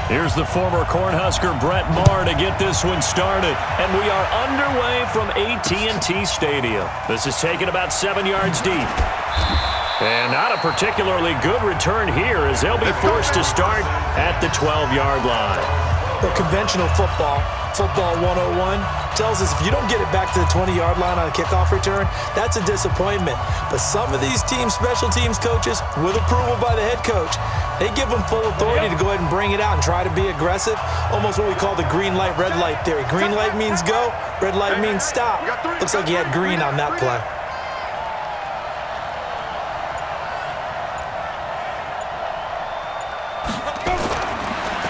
Here's the former Cornhusker Brett Maher to get this one started. And we are underway from AT&T Stadium. This is taken about 7 yards deep. And not a particularly good return here as they'll be forced to start at the 12-yard line. Well, conventional football 101, tells us if you don't get it back to the 20-yard line on a kickoff return, that's a disappointment. But some of these teams, special teams coaches, with approval by the head coach, they give them full authority to go ahead and bring it out and try to be aggressive, almost what we call the green light, red light theory. Green light means go, red light means stop. Looks like he had green on that play.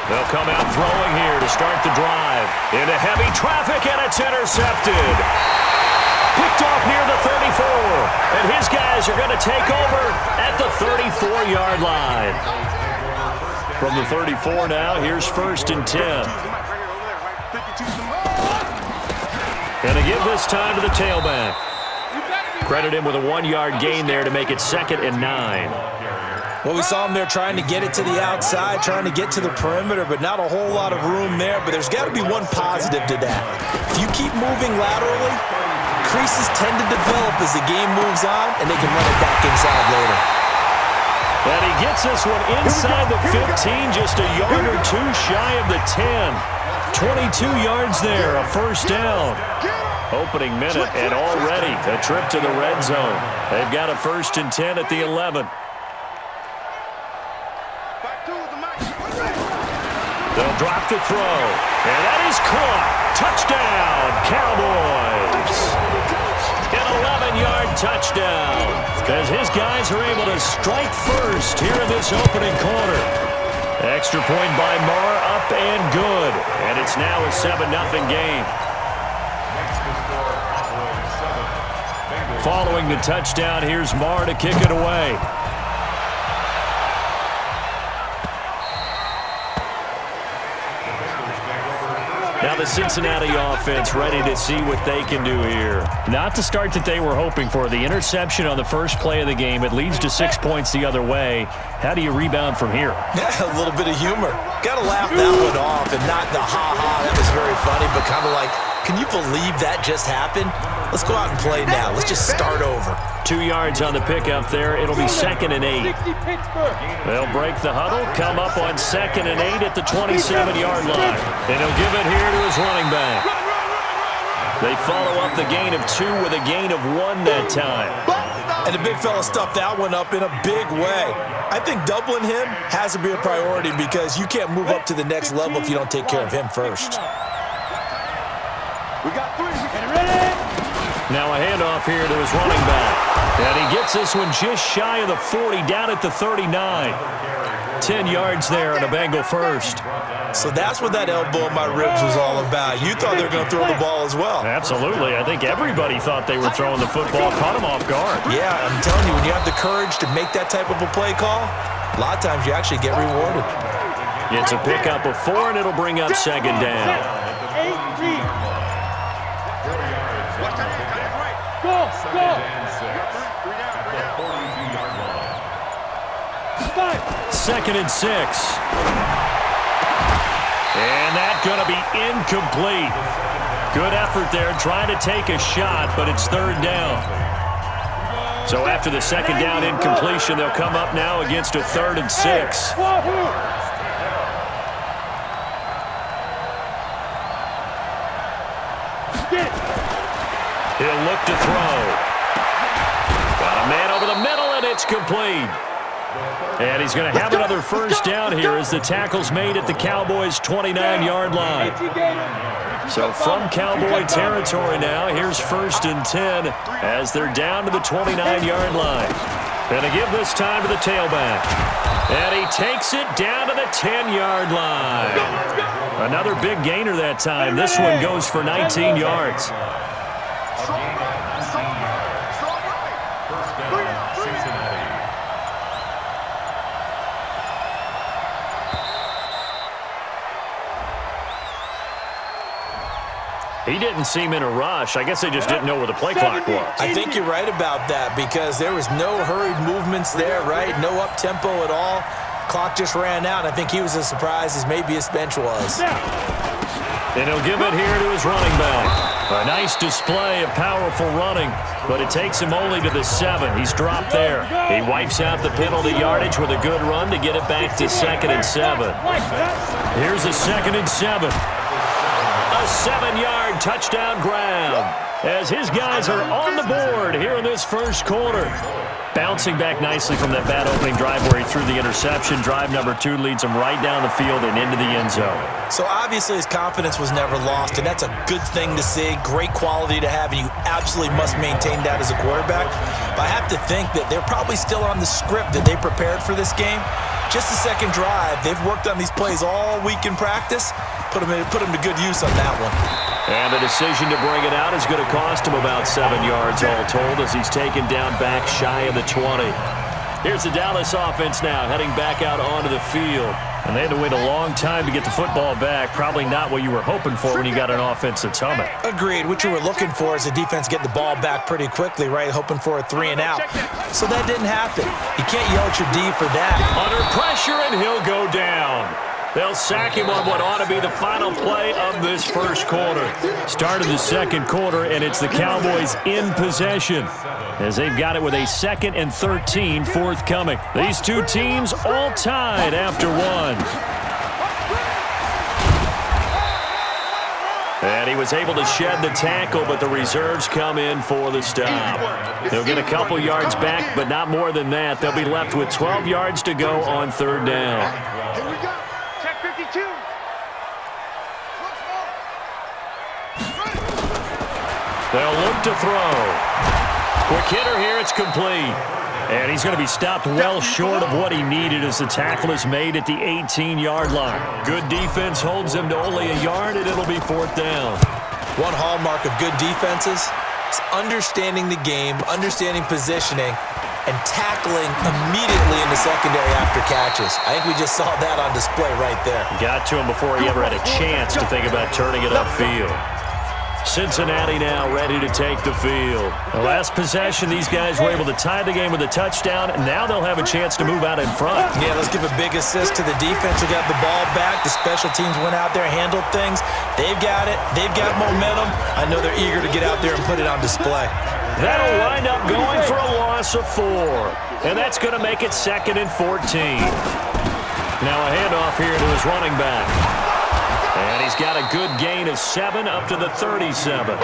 They'll come out throwing here to start the drive. Into heavy traffic, and it's intercepted. Picked off near the 34. And his guys are going to take over at the 34-yard line. From the 34 now, here's 1st and 10. Going to give this time to the tailback. Credit him with a 1-yard gain there to make it 2nd and 9. Well, we saw him there trying to get it to the outside, trying to get to the perimeter, but not a whole lot of room there. But there's got to be one positive to that. If you keep moving laterally, creases tend to develop as the game moves on, and they can run it back inside later. And he gets this one inside the 15, just a yard or two shy of the 10. 22 yards there, a 1st down. Opening minute, and already a trip to the red zone. They've got a 1st and 10 at the 11. They'll drop the throw, and that is caught. Touchdown, Cowboys. An 11-yard touchdown, as his guys are able to strike first here in this opening quarter. Extra point by Maher, up and good, and it's now a 7-0 game. Following the touchdown, here's Maher to kick it away. Now the Cincinnati offense ready to see what they can do here. Not the start that they were hoping for. The interception on the first play of the game. It leads to 6 points the other way. How do you rebound from here? Yeah, a little bit of humor. Got to laugh that one off and not the ha-ha. That was very funny, but kind of like, can you believe that just happened? Let's go out and play now. Let's just start over. 2 yards on the pickup there. It'll be 2nd and 8. They'll break the huddle, come up on 2nd and 8 at the 27-yard line. And he'll give it here to his running back. They follow up the gain of 2 with a gain of 1 that time. And the big fella stuffed that one up in a big way. I think doubling him has to be a priority because you can't move up to the next level if you don't take care of him first. We got 3. Get ready. Now a handoff here to his running back. And he gets this one just shy of the 40, down at the 39. 10 yards there on a Bengal first. So that's what that elbow in my ribs was all about. You thought they were going to throw the ball as well. Absolutely. I think everybody thought they were throwing the football, caught him off guard. Yeah, I'm telling you, when you have the courage to make that type of a play call, a lot of times you actually get rewarded. It's a pickup of 4, and it'll bring up 2nd down. 18. Go. 2nd and 6. And that's going to be incomplete. Good effort there, trying to take a shot, but it's 3rd down. So after the 2nd down incompletion, they'll come up now against a 3rd and 6. He'll look to throw. Got a man over the middle, and it's complete. And he's going to have another 1st down here as the tackle's made at the Cowboys' 29-yard line. So from Cowboy territory now, here's 1st and 10 as they're down to the 29-yard line. Going to give this time to the tailback. And he takes it down to the 10-yard line. Another big gainer that time. This one goes for 19 yards. He didn't seem in a rush. I guess they just didn't know where the play clock was. I think you're right about that because there was no hurried movements there, right? No up-tempo at all. Clock just ran out. I think he was as surprised as maybe his bench was. And he'll give it here to his running back. A nice display of powerful running, but it takes him only to the 7. He's dropped there. He wipes out the penalty yardage with a good run to get it back to 2nd and 7. Here's a 2nd and 7. A 7-yard touchdown grab as his guys are on the board here in this first quarter. Bouncing back nicely from that bad opening drive where he threw the interception. Drive number 2 leads him right down the field and into the end zone. So obviously his confidence was never lost, and that's a good thing to see. Great quality to have, and you absolutely must maintain that as a quarterback. But I have to think that they're probably still on the script that they prepared for this game. Just the second drive. They've worked on these plays all week in practice. Put them to good use on that one. And the decision to bring it out is going to cost him about 7 yards all told as he's taken down back shy of the 20. Here's the Dallas offense now heading back out onto the field. And they had to wait a long time to get the football back. Probably not what you were hoping for when you got an offense that's humming. Agreed. What you were looking for is the defense get the ball back pretty quickly, right? Hoping for a 3 and out. So that didn't happen. You can't yell at your D for that. Under pressure, and he'll go down. They'll sack him on what ought to be the final play of this first quarter. Start of the second quarter, and it's the Cowboys in possession as they've got it with a 2nd and 13 forthcoming. These two teams all tied after 1. And he was able to shed the tackle, but the reserves come in for the stop. They'll get a couple yards back, but not more than that. They'll be left with 12 yards to go on 3rd down. Here we go. Check 52. They'll look to throw. Quick hitter here, it's complete. And he's going to be stopped well short of what he needed as the tackle is made at the 18-yard line. Good defense holds him to only a yard, and it'll be 4th down. One hallmark of good defenses is understanding the game, understanding positioning, and tackling immediately in the secondary after catches. I think we just saw that on display right there. Got to him before he ever had a chance to think about turning it upfield. Cincinnati now ready to take the field. The last possession, these guys were able to tie the game with a touchdown, and now they'll have a chance to move out in front. Yeah, let's give a big assist to the defense who got the ball back. The special teams went out there, handled things. They've got it. They've got momentum. I know they're eager to get out there and put it on display. That'll wind up going for a loss of 4, and that's going to make it 2nd and 14. Now a handoff here to his running back. And he's got a good gain of 7 up to the 37.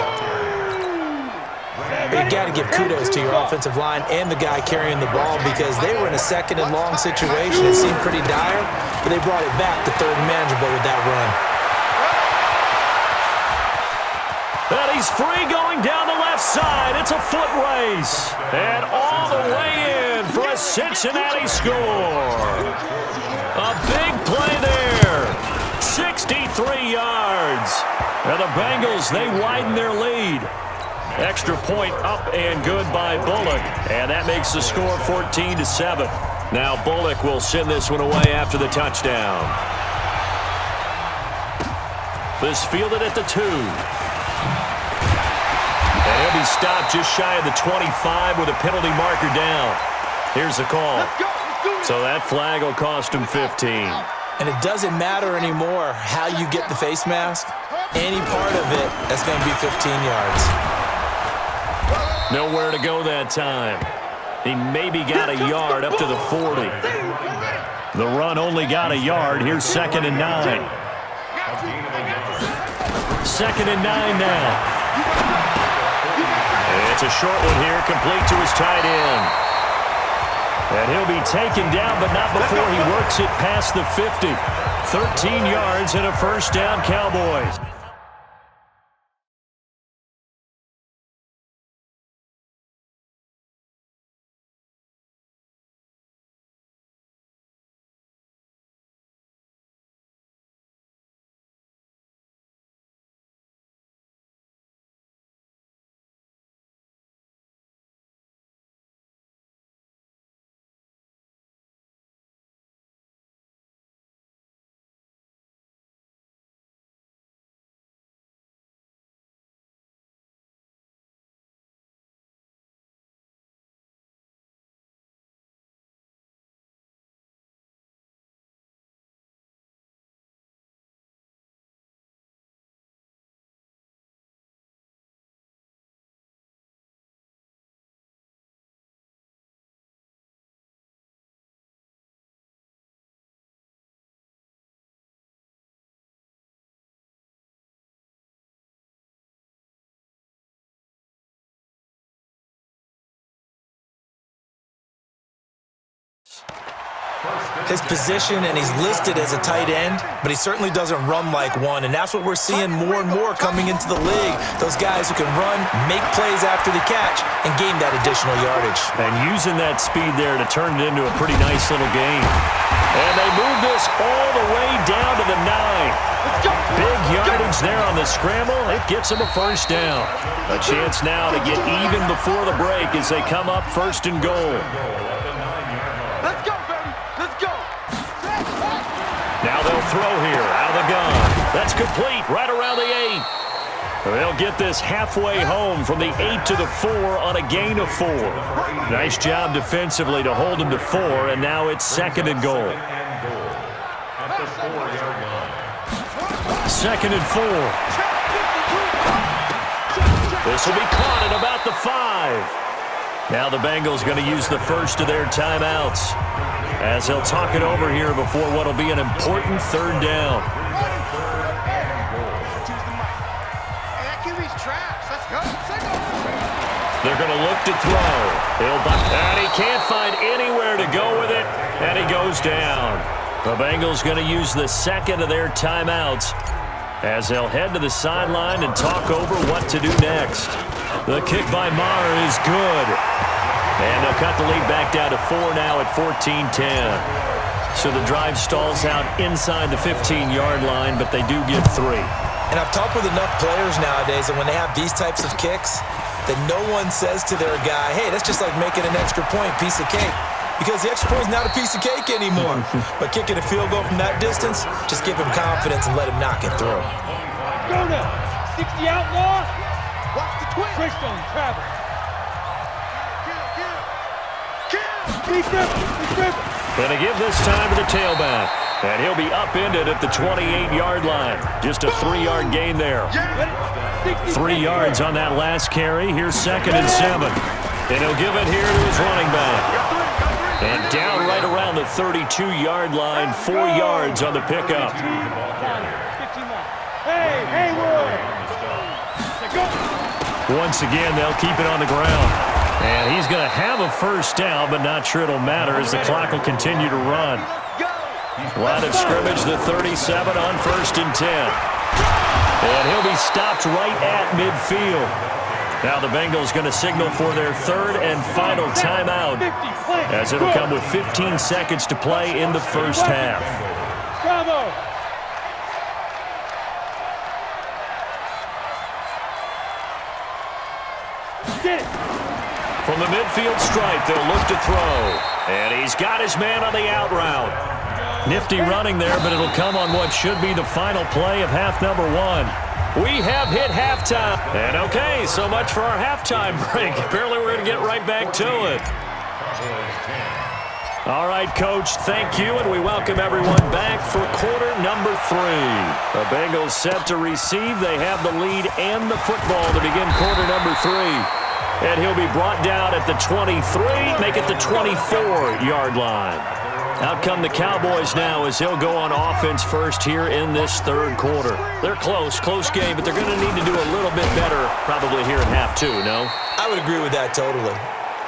You got to give kudos to your offensive line and the guy carrying the ball because they were in a 2nd and long situation. It seemed pretty dire, but they brought it back to 3rd and manageable with that run. And he's free going down the left side. It's a foot race. And all the way in for a Cincinnati score. A big play there. 63 yards. And the Bengals, they widen their lead. Extra point up and good by Bullock. And that makes the score 14-7. Now Bullock will send this one away after the touchdown. This fielded at the 2. And he'll be stopped just shy of the 25 with a penalty marker down. Here's the call. So that flag will cost him 15. And it doesn't matter anymore how you get the face mask. Any part of it, that's going to be 15 yards. Nowhere to go that time. He maybe got a yard up to the 40. The run only got a yard. Here's 2nd and 9. 2nd and 9 now. And it's a short one here, complete to his tight end. And he'll be taken down, but not before he works it past the 50. 13 yards and a 1st down, Cowboys. His position, and he's listed as a tight end, but he certainly doesn't run like one, and that's what we're seeing more and more coming into the league. Those guys who can run, make plays after the catch, and gain that additional yardage. And using that speed there to turn it into a pretty nice little game. And they move this all the way down to the 9. Big yardage there on the scramble. It gets them a first down. A chance now to get even before the break as they come up first and goal. Let's go, baby. Let's go. Now they'll throw here out of the gun. That's complete right around the 8. They'll get this halfway home from the 8 to the 4 on a gain of 4. Nice job defensively to hold them to 4, and now it's second and goal. Second and 4. This will be caught at about the 5. Now the Bengals going to use the first of their timeouts as they'll talk it over here before what will be an important third down. They're going to look to throw. And he can't find anywhere to go with it, and he goes down. The Bengals going to use the second of their timeouts as they'll head to the sideline and talk over what to do next. The kick by Maher is good. And they'll cut the lead back down to 4 now at 14-10. So the drive stalls out inside the 15-yard line, but they do get 3. And I've talked with enough players nowadays that when they have these types of kicks, that no one says to their guy, hey, that's just like making an extra point, piece of cake. Because the extra point is not a piece of cake anymore. But kicking a field goal from that distance, just give him confidence and let him knock it through. Go now. 60 outlaw. Watch the twist. Trick on travel. Gonna give this time to the tailback. And he'll be upended at the 28-yard line. Just a 3-yard gain there. 3 yards on that last carry. Here's second and 7. And he'll give it here to his running back. And down right around the 32-yard line. 4 yards on the pickup. Once again, they'll keep it on the ground. And he's going to have a first down, but not sure it'll matter as the clock will continue to run. Line of scrimmage, the 37 on first and 10. And he'll be stopped right at midfield. Now the Bengals going to signal for their third and final timeout as it'll come with 15 seconds to play in the first half. Bravo! Get it! From the midfield stripe, they'll look to throw. And he's got his man on the out route. Nifty running there, but it'll come on what should be the final play of half number 1. We have hit halftime. And okay, so much for our halftime break. Apparently we're going to get right back to it. All right, Coach, thank you, and we welcome everyone back for quarter number 3. The Bengals set to receive. They have the lead and the football to begin quarter number 3. And he'll be brought down at the 23, make it the 24-yard line. Out come the Cowboys now as he'll go on offense first here in this third quarter. They're close game, but they're going to need to do a little bit better probably here in half 2, no? I would agree with that totally.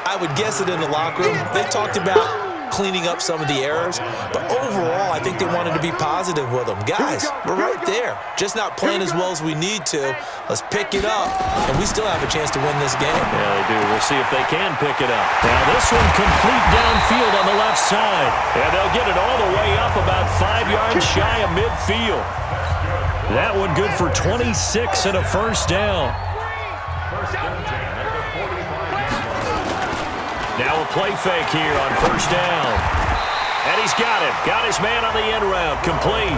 I would guess it in the locker room. They talked about cleaning up some of the errors, but overall, I think they wanted to be positive with them. Guys, we're right there. Just not playing as well as we need to. Let's pick it up, and we still have a chance to win this game. Yeah, they do. We'll see if they can pick it up. Now this one complete downfield on the left side. And they'll get it all the way up about 5 yards shy of midfield. That one good for 26 and a first down. Now a play fake here on first down. And he's got it. Got his man on the end route. Complete.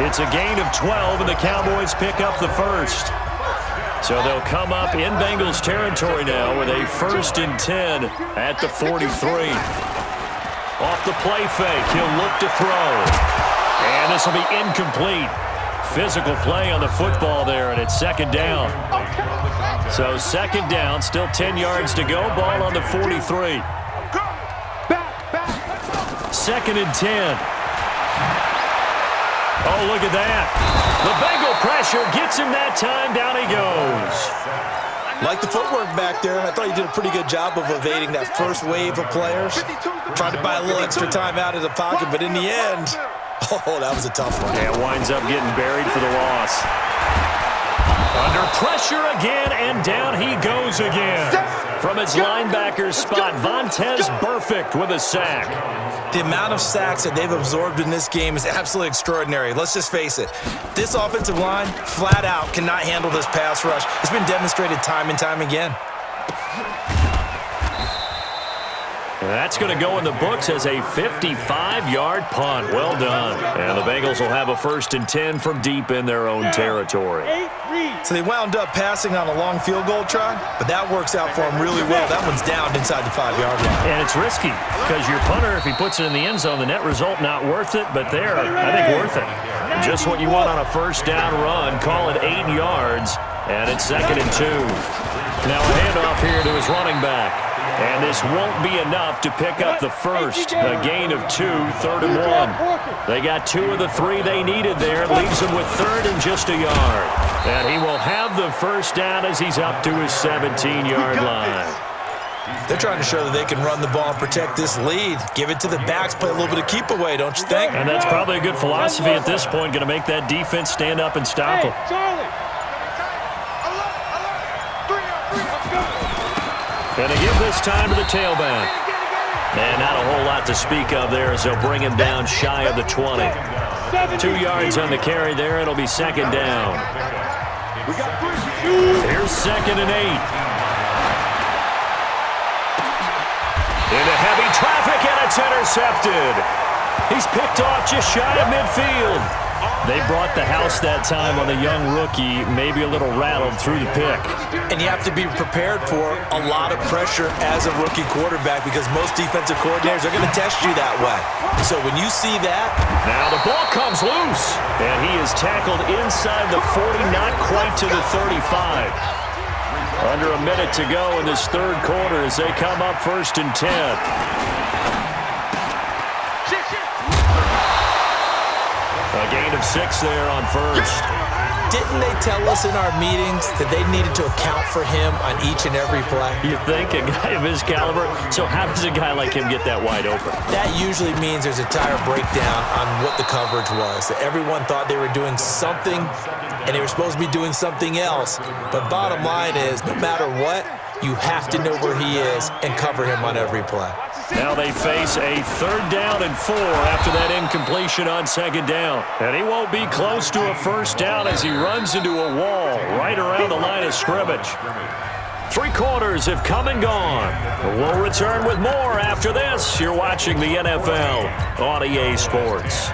It's a gain of 12, and the Cowboys pick up the first. So they'll come up in Bengals territory now with a first and 10 at the 43. Off the play fake, he'll look to throw. And this will be incomplete. Physical play on the football there, and it's second down. So second down, still 10 yards to go. Ball on the 43. Second and 10. Oh, look at that. The Bengal pressure gets him that time. Down he goes. Like the footwork back there. I thought he did a pretty good job of evading that first wave of players. Tried to buy a little extra time out of the pocket, but in the end, oh, that was a tough one. Yeah, winds up getting buried for the loss. Under pressure again, and down he goes again. From his linebacker's spot, Vontaze Burfict with a sack. The amount of sacks that they've absorbed in this game is absolutely extraordinary. Let's just face it. This offensive line, flat out, cannot handle this pass rush. It's been demonstrated time and time again. And that's going to go in the books as a 55-yard punt. Well done. And the Bengals will have a 1st and 10 from deep in their own territory. So they wound up passing on a long field goal try, but that works out for them really well. That one's down inside the 5-yard line. And it's risky because your punter, if he puts it in the end zone, the net result not worth it, but there, I think worth it. Just what you want on a 1st down run. Call it 8 yards, and it's 2nd and 2. Now a handoff here to his running back. And this won't be enough to pick up the first. A gain of 2, 3rd and 1. They got 2 of the 3 they needed there. Leaves them with 3rd and just a yard. And he will have the 1st down as he's up to his 17-yard line. They're trying to show that they can run the ball and protect this lead. Give it to the backs, play a little bit of keep away, don't you think? And that's probably a good philosophy at this point. Going to make that defense stand up and stop them. Going to give this time to the tailback. And not a whole lot to speak of there as they'll bring him down shy of the 20. 2 yards on the carry there. It'll be 2nd down. Here's 2nd and 8. Into heavy traffic, and it's intercepted. He's picked off just shy of midfield. They brought the house that time on the young rookie, maybe a little rattled through the pick. And you have to be prepared for a lot of pressure as a rookie quarterback because most defensive coordinators are going to test you that way. So when you see that. Now the ball comes loose, and he is tackled inside the 40, not quite to the 35. Under a minute to go in this 3rd quarter as they come up 1st and 10. A gain of 6 there on 1st. Didn't they tell us in our meetings that they needed to account for him on each and every play? You think a guy of his caliber? So how does a guy like him get that wide open? That usually means there's a entire breakdown on what the coverage was. That everyone thought they were doing something, and they were supposed to be doing something else. But bottom line is, no matter what, you have to know where he is and cover him on every play. Now they face a 3rd down and 4 after that incompletion on 2nd down. And he won't be close to a 1st down as he runs into a wall right around the line of scrimmage. 3 quarters have come and gone. We'll return with more after this. You're watching the NFL on EA Sports.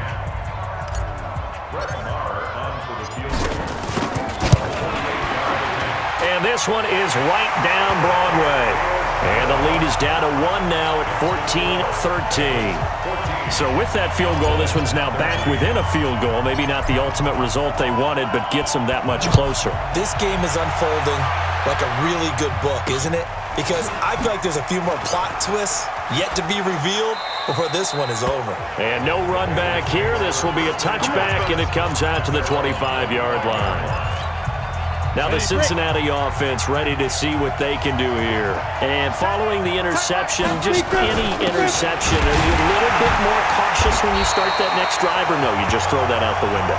And this one is right down Broadway. And the lead is down to 1 now at 14-13. So with that field goal, this one's now back within a field goal. Maybe not the ultimate result they wanted, but gets them that much closer. This game is unfolding like a really good book, isn't it? Because I feel like there's a few more plot twists yet to be revealed before this one is over. And no run back here. This will be a touchback, and it comes out to the 25-yard line. Now the Cincinnati offense ready to see what they can do here. And following the interception, just any interception, are you a little bit more cautious when you start that next drive, or no, you just throw that out the window?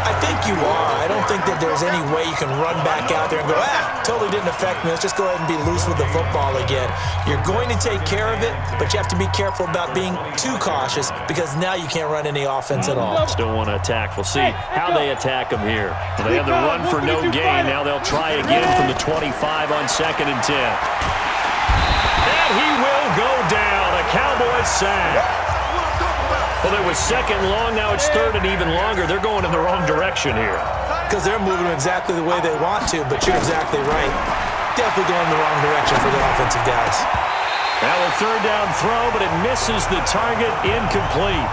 I think you are. I don't think that there's any way you can run back out there and go, totally didn't affect me. Let's just go ahead and be loose with the football again. You're going to take care of it, but you have to be careful about being too cautious because now you can't run any offense at all. Still want to attack. We'll see how they attack them here. They have the run for no gain. Now they'll try again from the 25 on 2nd and 10. And he will go down. A Cowboys sack. Well, it was 2nd long. Now it's 3rd and even longer. They're going in the wrong direction here. Because they're moving exactly the way they want to, but you're exactly right. Definitely going in the wrong direction for the offensive guys. Now a 3rd down throw, but it misses the target. Incomplete.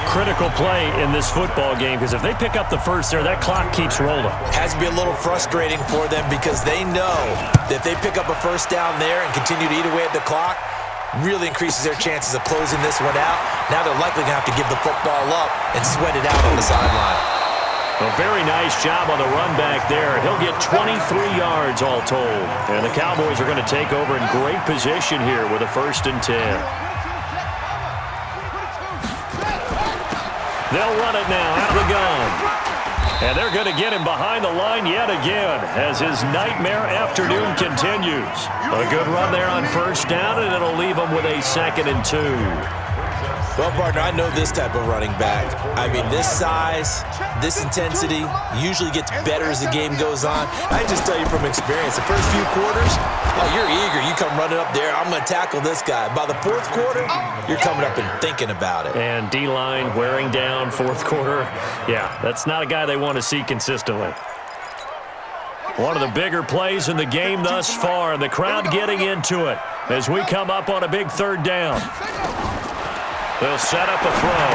Critical play in this football game because if they pick up the first there, that clock keeps rolling. Has to be a little frustrating for them because they know that if they pick up a 1st down there and continue to eat away at the clock, really increases their chances of closing this one out. Now they're likely going to have to give the football up and sweat it out on the sideline. A very nice job on the run back there. He'll get 23 yards all told. And the Cowboys are going to take over in great position here with a 1st and 10. They'll run it now out of the gun. And they're going to get him behind the line yet again as his nightmare afternoon continues. A good run there on 1st down, and it'll leave him with a 2nd and 2. Well, partner, I know this type of running back. I mean, this size, this intensity usually gets better as the game goes on. I can just tell you from experience, the first few quarters, oh, you're eager. You come running up there, I'm going to tackle this guy. By the 4th quarter, you're coming up and thinking about it. And D-line wearing down 4th quarter. Yeah, that's not a guy they want to see consistently. One of the bigger plays in the game thus far, and the crowd getting into it as we come up on a big 3rd down. They'll set up a throw.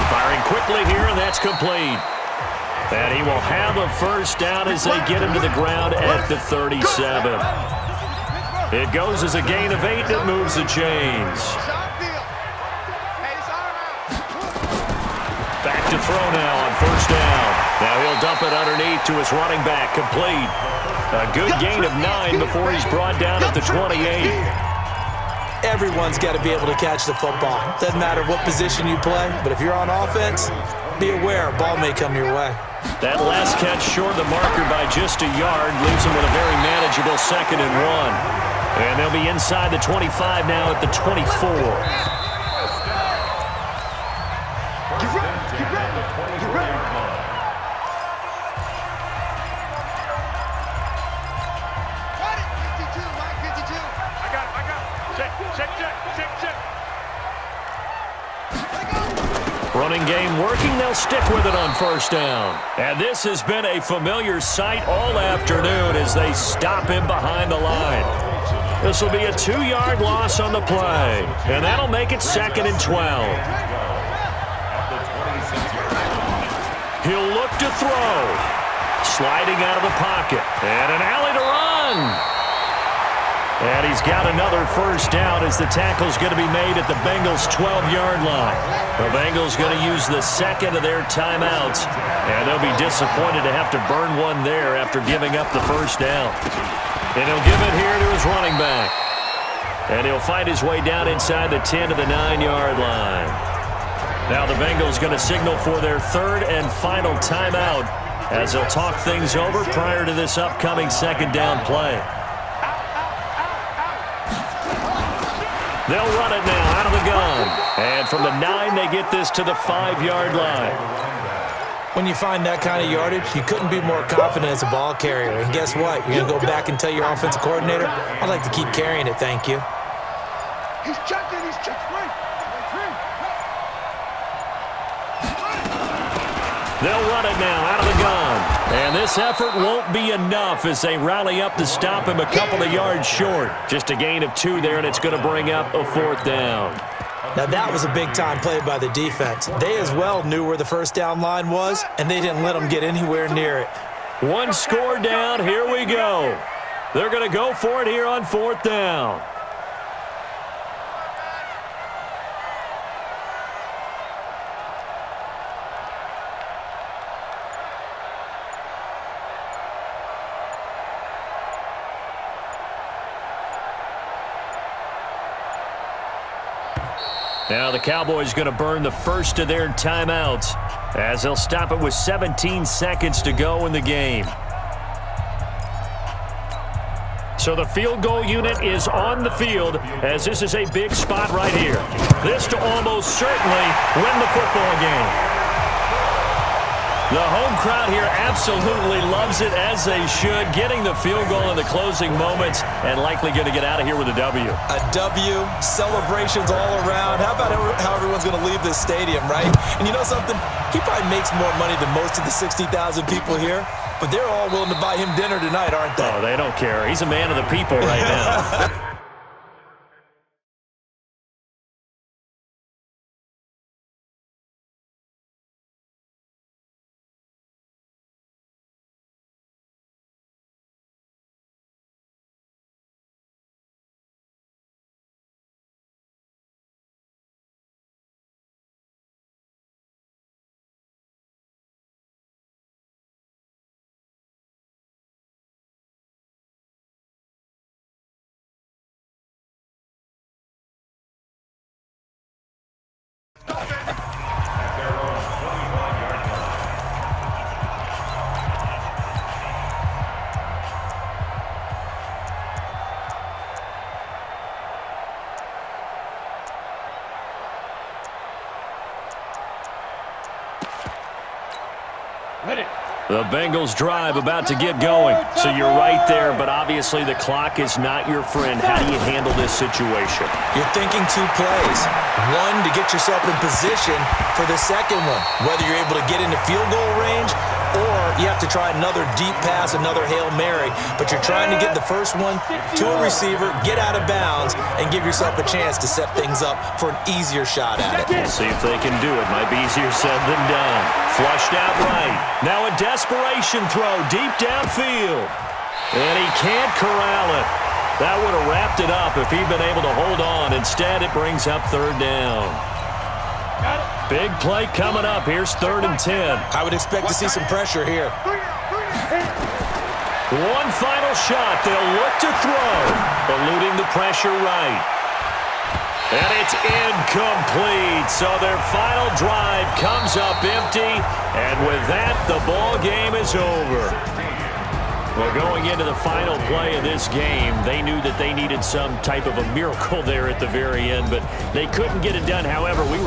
Firing quickly here, and that's complete. And he will have a 1st down as they get him to the ground at the 37. It goes as a gain of 8, and it moves the chains. Back to throw now on 1st down. Now he'll dump it underneath to his running back, complete. A good gain of 9 before he's brought down at the 28. Everyone's got to be able to catch the football. Doesn't matter what position you play, but if you're on offense, be aware a ball may come your way. That last catch short of the marker by just a yard leaves them with a very manageable 2nd and 1. And they'll be inside the 25 now at the 24. Running game working. They'll stick with it on 1st down. And this has been a familiar sight all afternoon as they stop him behind the line. This will be a 2-yard loss on the play. And that'll make it 2nd and 12. He'll look to throw. Sliding out of the pocket. And an alley to run. And he's got another 1st down as the tackle's going to be made at the Bengals' 12-yard line. The Bengals going to use the 2nd of their timeouts, and they'll be disappointed to have to burn one there after giving up the 1st down. And he'll give it here to his running back. And he'll fight his way down inside the 10 to the 9-yard line. Now the Bengals going to signal for their 3rd and final timeout as they'll talk things over prior to this upcoming 2nd down play. They'll run it now out of the gun. And from the 9, they get this to the 5-yard line. When you find that kind of yardage, you couldn't be more confident as a ball carrier. And guess what? You're going to go back and tell your offensive coordinator, I'd like to keep carrying it, thank you. He's checking, right. They'll run it now out of the gun. And this effort won't be enough as they rally up to stop him a couple of yards short. Just a gain of 2 there, and it's going to bring up a 4th down. Now that was a big-time play by the defense. They as well knew where the 1st down line was, and they didn't let them get anywhere near it. 1 score down. Here we go. They're going to go for it here on 4th down. Now the Cowboys going to burn the 1st of their timeouts as they'll stop it with 17 seconds to go in the game. So the field goal unit is on the field as this is a big spot right here. This to almost certainly win the football game. The home crowd here absolutely loves it, as they should, getting the field goal in the closing moments and likely going to get out of here with a W. A W, celebrations all around. How about how everyone's going to leave this stadium, right? And you know something? He probably makes more money than most of the 60,000 people here, but they're all willing to buy him dinner tonight, aren't they? Oh, they don't care. He's a man of the people right now. The Bengals drive about to get going. So you're right there, but obviously the clock is not your friend. How do you handle this situation? You're thinking two plays. One, to get yourself in position for the second one, whether you're able to get into field goal range or you have to try another deep pass, another Hail Mary, but you're trying to get the first one to a receiver, get out of bounds, and give yourself a chance to set things up for an easier shot at it. See if they can do it. Might be easier said than done. Flushed out right. Now a desperation throw deep downfield. And he can't corral it. That would have wrapped it up if he'd been able to hold on. Instead, it brings up third down. Big play coming up. Here's 3rd and 10. I would expect to see some pressure here. One final shot. They'll look to throw. Eluding the pressure right. And it's incomplete. So their final drive comes up empty. And with that, the ball game is over. Well, going into the final play of this game, they knew that they needed some type of a miracle there at the very end, but they couldn't get it done. However, we were